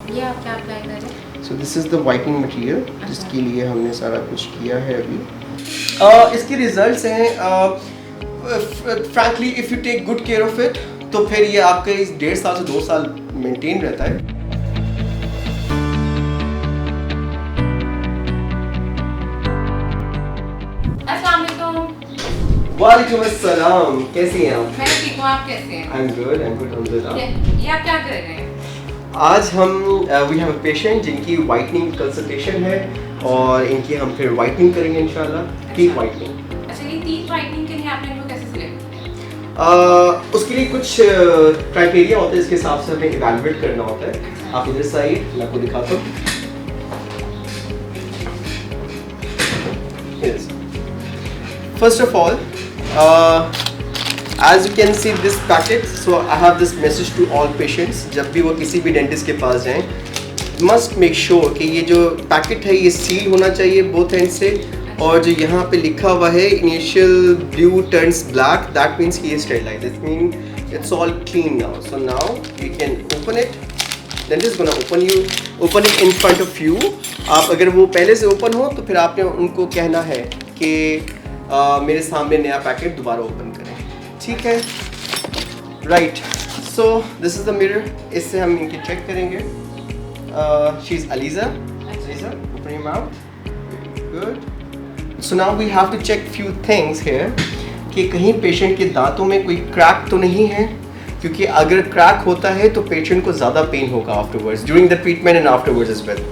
ये आप क्या अप्लाई कर रहे हैं? सो this is the whitening material जिसके लिए हमने सारा कुछ किया है अभी। इसके रिजल्ट्स हैं frankly if you take good care of it तो फिर ये आपके इस 1.5 साल से 2 साल मेंटेन रहता है। अस्सलाम वालेकुम। वालेकुम अस्सलाम, कैसी हैं आप? मैं ठीक हूँ, आप कैसे हैं? आई एम गुड अल्हम्दुलिल्लाह। ये आप क्या कर रहे हैं? आज हम वी हैव अ पेशेंट जिनकी वाइटनिंग कंसल्टेशन है और इनकी हम फिर वाइटनिंग करेंगे इंशाल्लाह, टीथ वाइटनिंग। अच्छा, ये टीथ वाइटनिंग के लिए आपने इनको कैसे सिलेक्ट किया? उसके लिए कुछ क्राइटेरिया होते हैं, इसके हिसाब से हमें इवैल्यूएट करना होता है। आप इधर से आइए, मैं आपको दिखाता हूँ। First of all, as you can see this packet, so I have this message to all patients. जब भी वो किसी भी डेंटिस्ट के पास जाएं, must make sure कि ये जो पैकेट है ये सील होना चाहिए बोथ एंड से, और जो यहाँ पे लिखा हुआ है initial blue turns black, that means he is sterilized. It means it's all clean now. So now you can open it. Dentist gonna open it in front of you. आप अगर वो पहले से ओपन हो तो फिर आपने उनको कहना है कि मेरे सामने नया पैकेट दोबारा ओपन करें, ठीक है? Right, so this is the mirror, इससे हम इनकी चेक करेंगे। She is Aliza, open your mouth, good. So now we have to check few things here कि कहीं पेशेंट के दांतों में कोई क्रैक तो नहीं है, क्योंकि अगर क्रैक होता है तो पेशेंट को ज़्यादा पेन होगा afterwards, during the treatment and afterwards as well.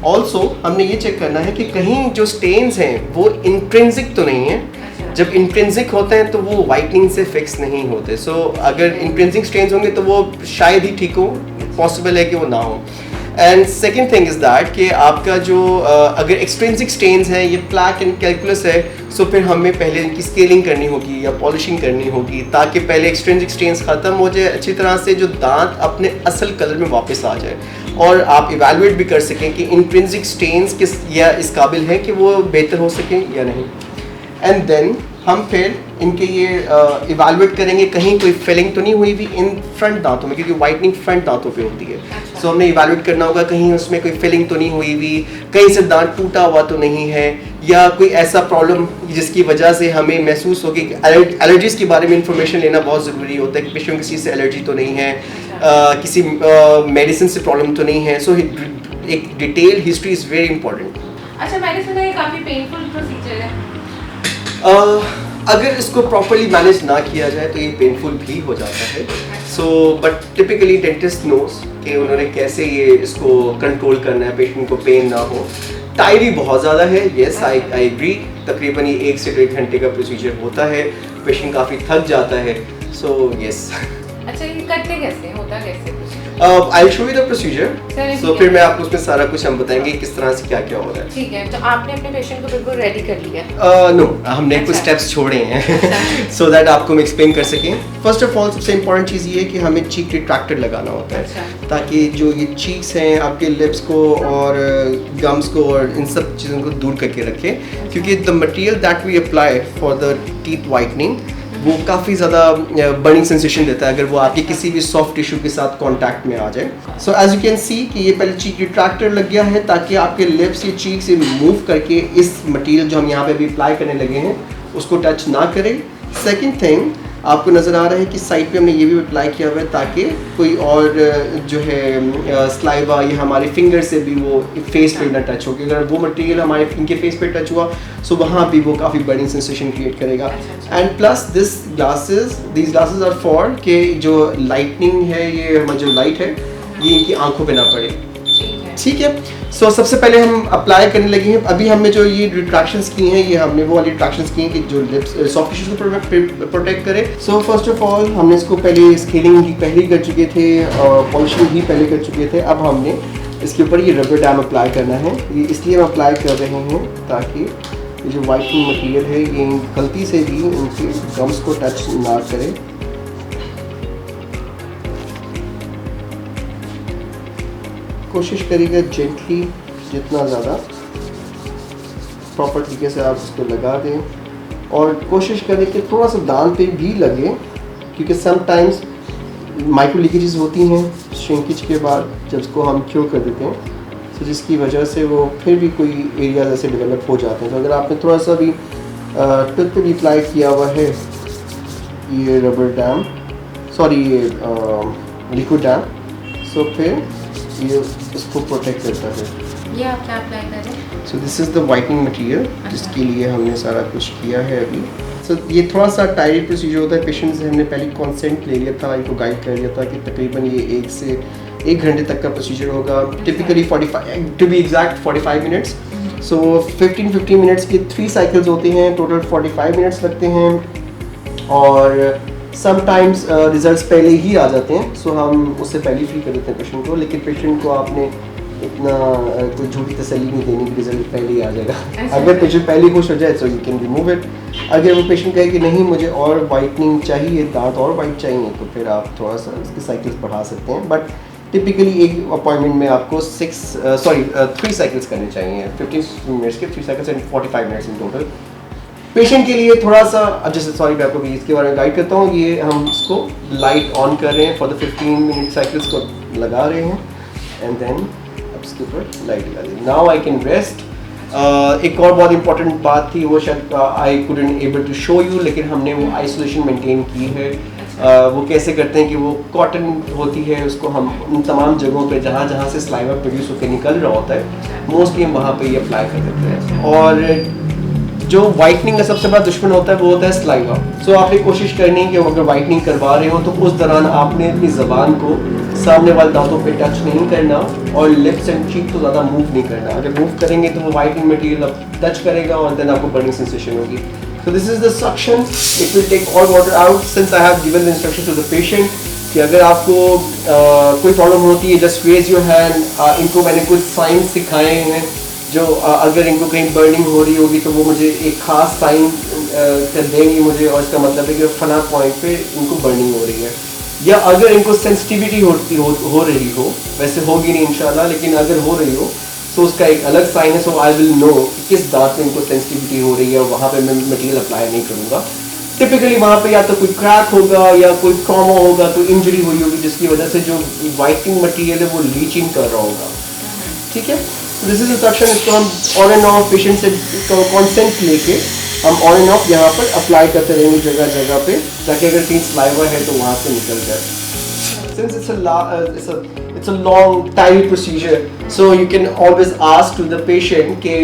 Also हमने ये चेक करना है कि कहीं जो स्टेन्स हैं वो इंट्रिंसिक तो नहीं है। जब इंट्रिंसिक होते हैं तो वो वाइटनिंग से फिक्स नहीं होते। सो अगर इंट्रिंसिक स्टेन्स होंगे तो वो शायद ही ठीक हो, पॉसिबल है कि वो ना हो। And second thing is that कि आपका जो अगर एक्सट्रिंसिक स्टेन्स हैं, ये प्लैक एंड कैलकुलस है, सो फिर हमें पहले इनकी स्केलिंग करनी होगी या पॉलिशिंग करनी होगी ताकि पहले एक्सट्रिंसिक स्टेन्स ख़त्म हो जाए अच्छी तरह से, जो दांत अपने असल कलर में वापस आ जाए, और आप इवैल्यूएट भी कर सकें कि इंट्रिंसिक स्टेन्स किस या इस काबिल हैं कि वो बेहतर हो सकें या नहीं। एंड देन हम फिर इनके ये इवैल्यूएट करेंगे कहीं कोई फिलिंग तो नहीं हुई भी इन फ्रंट दांतों में, क्योंकि वाइटनिंग फ्रंट दांतों पे होती है। सो हमने इवैल्यूएट करना होगा कहीं उसमें कोई फिलिंग तो नहीं हुई भी, कहीं से दांत टूटा हुआ तो नहीं है, या कोई ऐसा प्रॉब्लम जिसकी वजह से हमें महसूस हो कि एलर्जीज़ के बारे में इंफॉर्मेशन लेना बहुत ज़रूरी होता है कि पेशेंट किसी से एलर्जी तो नहीं है, किसी मेडिसिन से प्रॉब्लम तो नहीं है। सो एक detail history is very important. अच्छा, मैंने सुना ये काफ़ी पेनफुल प्रोसीजर है। अगर इसको प्रॉपर्ली मैनेज ना किया जाए तो ये पेनफुल भी हो जाता है। So but typically dentist knows कि उन्होंने कैसे ये इसको कंट्रोल करना है, पेशेंट को पेन ना हो। टाइम भी बहुत ज़्यादा है, येस आई एग्री। तकरीबन ये 1 से 1.5 घंटे का प्रोसीजर होता है, पेशेंट काफ़ी थक जाता है। So yes. अच्छा, ये करते कैसे, होता कैसे? I show you the procedure, so फिर मैं आपको उसमें सारा कुछ हम बताएंगे किस तरह से क्या क्या हो रहा है। ठीक है, तो आपने अपने पेशेंट को बिल्कुल रेडी कर लिया? नो, हमने कुछ स्टेप्स छोड़े हैं सो दैट आपको हम एक्सप्लेन कर सकें। फर्स्ट ऑफ ऑल सबसे इंपॉर्टेंट चीज़ ये है कि हमें चीक रिट्रैक्टर लगाना होता है, ताकि जो ये चीक्स हैं आपके लिप्स को और गम्स को और इन सब चीज़ों को दूर करके रखें, क्योंकि the material that we apply for the teeth whitening वो काफ़ी ज़्यादा बर्निंग सेंसेशन देता है अगर वो आपके किसी भी सॉफ्ट टिश्यू के साथ कांटेक्ट में आ जाए। So as you can see कि ये पहले चीक रिट्रैक्टर लग गया है ताकि आपके लिप्स या चीक से मूव करके इस मटेरियल जो हम यहाँ पे भी अप्लाई करने लगे हैं उसको टच ना करें। सेकंड थिंग, आपको नज़र आ रहा है कि साइड पे हमने ये भी अप्लाई किया हुआ है ताकि कोई और जो है स्लाइवा या हमारे फिंगर से भी वो फेस पे ना टच हो, अगर वो मटेरियल हमारे इनके फेस पे टच हुआ सो वहाँ भी वो काफ़ी बर्निंग सेंसेशन क्रिएट करेगा। And plus these glasses are for के जो लाइटनिंग है, ये हमारा जो लाइट है ये इनकी आंखों पे ना पड़े, ठीक है। सो सबसे पहले हम अप्लाई करने लगे हैं। अभी हमने जो ये रिट्रैक्शंस की हैं ये हमने वो वाली रिट्रैक्शंस की हैं कि जो लिप्स सॉफ्ट टिश्यू को प्रोटेक्ट करे। सो फर्स्ट ऑफ ऑल हमने इसको पहले स्केलिंग ही पहले कर चुके थे और पॉलिशिंग भी पहले कर चुके थे। अब हमने इसके ऊपर ये रबर डैम अप्लाई करना है। ये इसलिए हम अप्लाई कर रहे हैं ताकि ये जो वाइटनिंग मटीरियल है ये गलती से भी इनके गम्स को टच ना करे। कोशिश करिएगा जेंटली, जितना ज़्यादा प्रॉपर तरीके से आप इसको लगा दें और कोशिश करें कि थोड़ा सा दांत पे भी लगे, क्योंकि समटाइम्स माइक्रो लीकेजेस होती हैं श्रिंकेज के बाद जब उसको हम क्योर कर देते हैं, तो जिसकी वजह से वो फिर भी कोई एरिया ऐसे डेवलप हो जाते हैं। तो अगर आपने थोड़ा सा भी टूथ पे भी अप्लाई किया हुआ है ये रबर डैम, सॉरी ये लिक्विड डैम, सो फिर ये उसको प्रोटेक्ट करता है। ये आप क्या अप्लाई कर रहे हैं? सो this is the whitening material जिसके लिए हमने सारा कुछ किया है अभी। सो ये थोड़ा सा टायरी प्रोसीजर होता है। पेशेंट से हमने पहले कंसेंट ले लिया था, इनको गाइड कर लिया था कि तकरीबन ये 1 से 1 घंटे तक का प्रोसीजर होगा। Typically 45 to be exact 45 minutes. So 15 minutes के 3 साइकिल्स होते हैं, टोटल 45 मिनट्स लगते हैं और समटाइम्स रिजल्ट्स पहले ही आ जाते हैं। सो हम उससे पहले फ्री कर देते हैं पेशेंट को, लेकिन पेशेंट को आपने इतना कोई झूठी तसल्ली नहीं देनी कि रिजल्ट पहले ही आ जाएगा। अगर पेशेंट पहले खुश हो जाए तो यू कैन रिमूव इट। अगर वो पेशेंट कहे कि नहीं मुझे और वाइटनिंग चाहिए, दांत और वाइट चाहिए, तो फिर आप थोड़ा सा इसकी साइकिल्स बढ़ा सकते हैं। बट टिपिकली एक अपॉइंटमेंट में आपको 3 साइकिल्स करने चाहिए, 15 मिनट्स के 3 cycles and 45 minutes in total. Patient के लिए थोड़ा सा अब जैसे सॉरी मैं आपको भी इसके बारे में गाइड करता हूँ। ये हम इसको लाइट ऑन कर रहे हैं फॉर द 15 मिनट साइकिल्स को लगा रहे हैं एंड देन अब इसके ऊपर लाइट लगा दी। Now I can rest. एक और बहुत इंपॉर्टेंट बात थी, वो शायद I couldn't able to show you, लेकिन हमने वो आइसोलेशन मेंटेन की है। वो कैसे करते हैं कि वो कॉटन होती है, उसको हम उन तमाम जगहों पे जहाँ जहाँ से स्लाइवा प्रोड्यूस होकर निकल रहा होता है मोस्टली हम वहाँ पे ये अप्लाई कर देते हैं। और जो वाइटनिंग का सबसे बड़ा दुश्मन होता है वो होता है स्लाइवा। सो आपने कोशिश करनी है कि अगर वाइटनिंग करवा रहे हो तो उस दौरान आपने अपनी ज़बान को सामने वाले दांतों पे टच नहीं करना और लिप्स एंड चीक तो ज़्यादा मूव नहीं करना। अगर मूव करेंगे तो वो वाइटनिंग मटेरियल टच करेगा और देन आपको बर्निंग सेंसेशन होगी। So this is the suction. It will take all water out. Since I have given the instruction to the patient कि अगर आपको कोई प्रॉब्लम होती है just raise your hand। इनको मैंने कुछ साइंस सिखाए हैं जो अगर इनको कहीं बर्निंग हो रही होगी तो वो मुझे एक ख़ास साइन कर देंगे मुझे, और इसका मतलब है कि फला पॉइंट पे इनको बर्निंग हो रही है। या अगर इनको सेंसिटिविटी हो रही हो, वैसे होगी नहीं इंशाल्लाह, लेकिन अगर हो रही हो तो उसका एक अलग साइन है। सो आई विल नो कि किस दांत में इनको सेंसिटिविटी हो रही है और वहाँ पे मैं मटेरियल अप्लाई नहीं करूँगा। टिपिकली वहाँ पे या तो कोई क्रैक होगा या कोई ट्रॉमा होगा, कोई इंजरी हुई होगी जिसकी वजह से जो वाइटनिंग मटेरियल है वो लीचिंग कर रहा होगा। ठीक है, दिस इज इंस्ट्रक्शन। इसको हम ऑन एंड ऑफ पेशेंट से कॉन्सेंट लेके हम ऑन एंड ऑफ यहाँ पर अप्लाई करते रहेंगे जगह जगह पे, ताकि अगर कहीं स्लाइवा है तो वहाँ से निकल जाए। Since it's a long tiring procedure, so you can always ask to the patient कि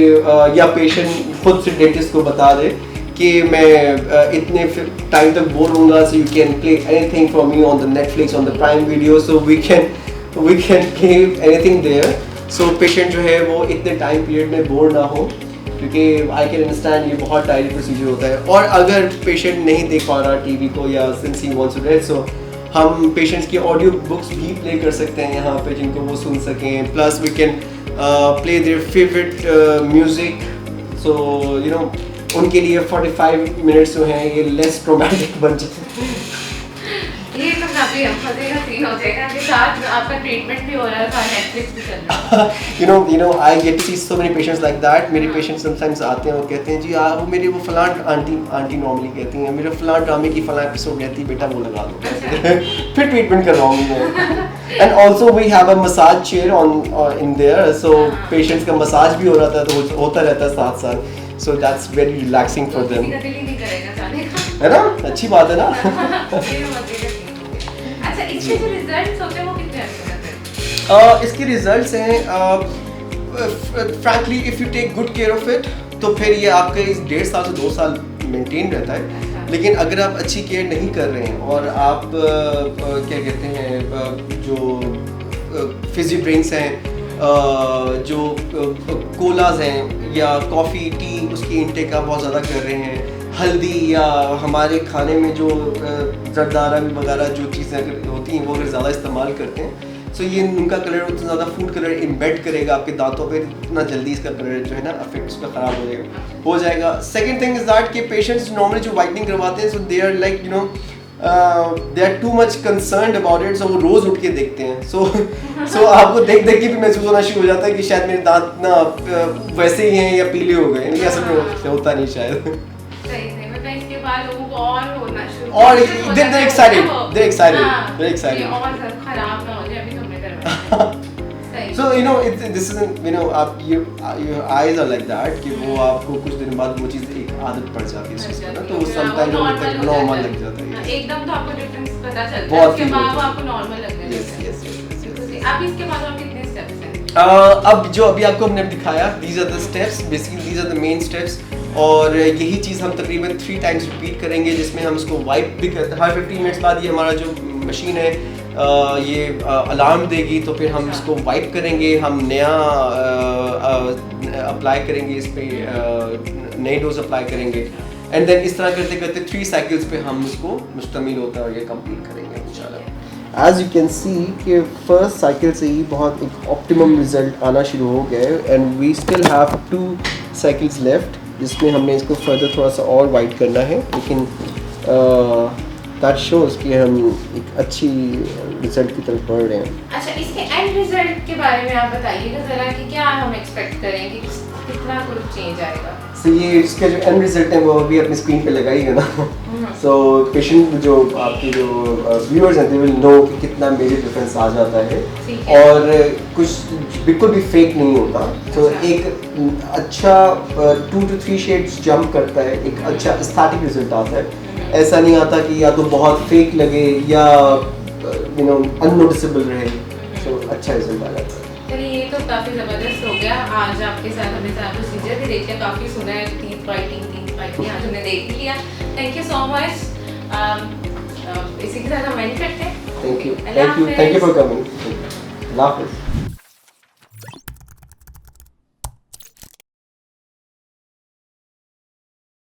या patient खुद से dentist को बता दे कि मैं इतने टाइम तक बोर होऊंगा, so you can play anything for me on the Netflix, on the Prime Video, so we can give anything there, so patient जो है वो इतने टाइम पीरियड में बोर ना हो, क्योंकि आई कैन अंडरस्टैंड ये बहुत टायरिंग प्रोसीजर होता है। और अगर पेशेंट नहीं देख पा रहा टीवी को या since he wants to rest, so हम पेशेंट्स की ऑडियो बुक्स भी प्ले कर सकते हैं यहाँ पे जिनको वो सुन सकें। Plus we can play their favourite music, so you know उनके लिए 45 मिनट्स जो हैं ये लेस ट्रॉमेटिक बन जाए। ये तो काफी मजे का सीन हो जाएगा कि साथ आपका ट्रीटमेंट भी हो रहा है, साथ नेटफ्लिक्स भी चल रहा है। you know I get to see so many patients like that। मेरे पेशेंट्स समटाइम्स आते हैं और कहते हैं जी वो मेरी वो फलां आंटी नॉर्मली कहती हैं मेरे फलां ड्रामे की फलां एपिसोड रहती है, बेटा वो लगा दो। फिर ट्रीटमेंट करवाऊंगी मैं। And also we have a massage chair on in there, so patients का मसाज भी हो रहा था तो होता रहता है साथ साथ, so that's very relaxing for them, है ना? अच्छी बात है ना। अच्छा, इसके जो रिजल्ट्स होते हैं वो कितने अच्छे होते हैं? इसके रिजल्ट्स हैं frankly if you take good care of it तो फिर ये आपके इस 1.5 साल से 2 साल मेंटेन रहता है। लेकिन अगर आप अच्छी केयर नहीं कर रहे हैं और आप क्या कहते हैं जो फिजी ड्रिंक्स हैं, जो कोलाज हैं या कॉफ़ी टी उसकी इनटेक आप बहुत ज़्यादा कर रहे हैं, हल्दी या हमारे खाने में जो जरदारा वगैरह जो चीज़ें होती हैं वो अगर ज़्यादा इस्तेमाल करते हैं, सो ये उनका कलर उतना ज़्यादा फूड कलर इम्बेड करेगा आपके दांतों पे, इतना जल्दी इसका कलर जो है ना अफेक्ट उसका ख़राब हो जाएगा। सेकंड थिंग इज़ दैट कि पेशेंट्स नॉर्मली जो वाइटनिंग करवाते हैं, so they are like you know they are too much concerned about it, so वो रोज़ उठ के देखते हैं। सो आपको देख देख के भी महसूस होना शुरू हो जाता है कि शायद मेरे दांत ना वैसे ही हैं या पीले हो गए, यानी ऐसा होता नहीं शायद। सही लगता है इसके बाद लोगों को और होना शुरू और conscious हो they're जाता है excited, वो। they're excited, हाँ, they're excited. ये और सब खराब ना हो जाए, अभी तुमने करवाया। सही। So you know this isn't, you know, आप your eyes are like that कि वो आपको कुछ दिन बाद वो चीज़ एक आदत पड़ जाती है उस चीज़ पर ना, तो sometimes नॉर्मल लग जाता है। एकदम तो आपको डिफरेंस पता चलता है, बहुत उसके feel बाद होता वो है। आपको नॉर्मल लगने Yes, लगता है। yes, yes, yes, yes. अब इसके बाद और कितने स्टेप्स हैं? अब जो अभी आपको हमने दिखाया, these are the steps, basically these are the main steps, और यही चीज़ हम तकरीबन 3 टाइम्स रिपीट करेंगे, जिसमें हम इसको वाइप भी करते हैं हर 15 मिनट्स बाद। ये हमारा जो मशीन है ये अलार्म देगी, तो फिर हम इसको वाइप करेंगे, हम नया अप्लाई करेंगे इस पर, नई डोज अप्लाई करेंगे, एंड देन इस तरह करते करते 3 साइकिल्स पे हम इसको मुश्तमिल होता है और ये कंप्लीट करेंगे इंशाल्लाह। एज यू कैन सी कि फर्स्ट साइकिल से ही बहुत एक ऑप्टिमम रिजल्ट आना शुरू हो गया है, and we still have 2 cycles left, जिसमें हमने इसको फर्दर थोड़ा सा और वाइट करना है, लेकिन दैट शोज़ कि हम एक अच्छी रिजल्ट की तरफ बढ़ रहे हैं। अच्छा, इसके एंड रिजल्ट के बारे में आप बताइएगा ज़रा कि क्या हम एक्सपेक्ट करेंगे, कितना कुछ चेंज आएगा? सो ये इसके जो एंड रिजल्ट है वो अभी अपनी स्क्रीन पे लगाइएगा ना, सो पेशेंट जो आपके जो व्यूअर्स हैं दे विल नो कि कितना मेजर डिफरेंस आ जाता है, और कुछ बिल्कुल भी फेक नहीं होता। तो एक अच्छा 2 to 3 शेड्स जंप करता है, एक अच्छा एस्थेटिक रिजल्ट आता है। ऐसा नहीं आता कि या तो बहुत फेक लगे या यू नो अननोटिसेबल रहे, तो अच्छा रिजल्ट आ जाता है। चलिए, ये तो काफ़ी ज़बरदस्त हो गया। आज आपके साथ हमने सारा प्रोसीजर भी देख लिया, काफ़ी सुना है, टीथ वाइटनिंग आज हमने देख लिया। Thank you so much. इसी के साथ हम एंड करते हैं। Thank you for coming. अल्लाह हाफ़िज़।